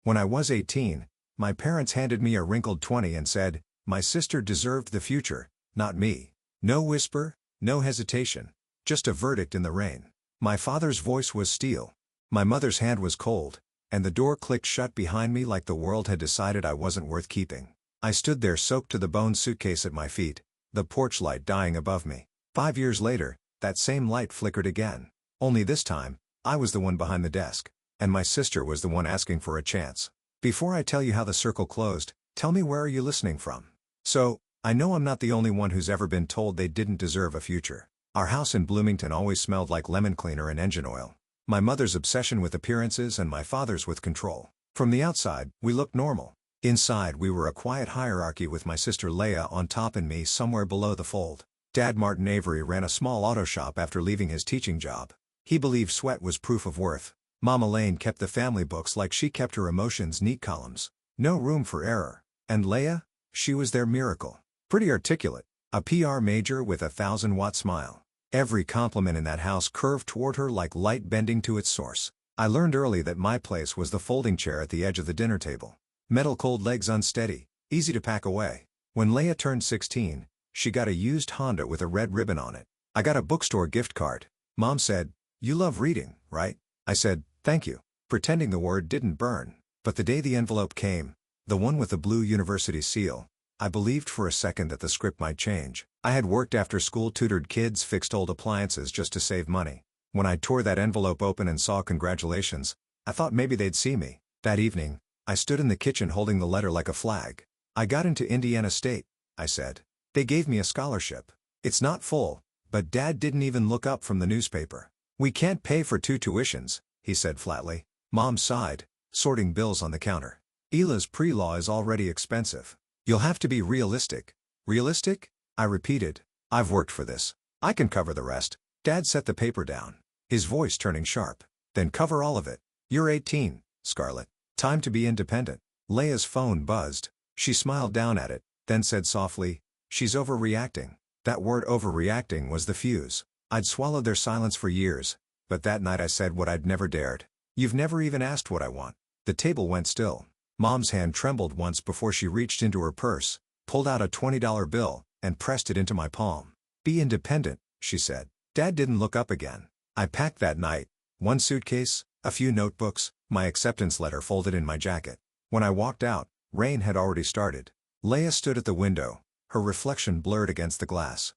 When I was 18, my parents handed me a wrinkled 20 and said, my sister deserved the future, not me. No whisper, no hesitation. Just a verdict in the rain. My father's voice was steel. My mother's hand was cold, and the door clicked shut behind me like the world had decided I wasn't worth keeping. I stood there soaked to the bone, suitcase at my feet, the porch light dying above me. 5 years later, that same light flickered again. Only this time, I was the one behind the desk, and my sister was the one asking for a chance. Before I tell you how the circle closed, tell me, where are you listening from? So, I know I'm not the only one who's ever been told they didn't deserve a future. Our house in Bloomington always smelled like lemon cleaner and engine oil. My mother's obsession with appearances and my father's with control. From the outside, we looked normal. Inside, we were a quiet hierarchy with my sister Leah on top and me somewhere below the fold. Dad Martin Avery ran a small auto shop after leaving his teaching job. He believed sweat was proof of worth. Mom Elaine kept the family books like she kept her emotions neat columns. No room for error. And Leah? She was their miracle. Pretty articulate. A PR major with a 1,000-watt smile. Every compliment in that house curved toward her like light bending to its source. I learned early that my place was the folding chair at the edge of the dinner table. Metal cold legs unsteady, easy to pack away. When Leah turned 16, she got a used Honda with a red ribbon on it. I got a bookstore gift card. Mom said, "You love reading, right?" I said, "Thank you," pretending the word didn't burn. But the day the envelope came, the one with the blue university seal, I believed for a second that the script might change. I had worked after school, tutored kids, fixed old appliances just to save money. When I tore that envelope open and saw congratulations, I thought maybe they'd see me. That evening, I stood in the kitchen holding the letter like a flag. "I got into Indiana State," I said. "They gave me a scholarship. It's not full, but Dad didn't even look up from the newspaper. We can't pay for 2 tuitions," he said flatly. Mom sighed, sorting bills on the counter. "Ela's pre-law is already expensive. You'll have to be realistic." "Realistic?" I repeated. "I've worked for this. I can cover the rest." Dad set the paper down, his voice turning sharp. "Then cover all of it. You're 18, Scarlett. Time to be independent." Leah's phone buzzed. She smiled down at it, then said softly, "She's overreacting." That word overreacting was the fuse. I'd swallowed their silence for years, but that night I said what I'd never dared. "You've never even asked what I want." The table went still. Mom's hand trembled once before she reached into her purse, pulled out a $20 bill, and pressed it into my palm. "Be independent," she said. Dad didn't look up again. I packed that night, 1 suitcase, a few notebooks, my acceptance letter folded in my jacket. When I walked out, rain had already started. Leah stood at the window, her reflection blurred against the glass.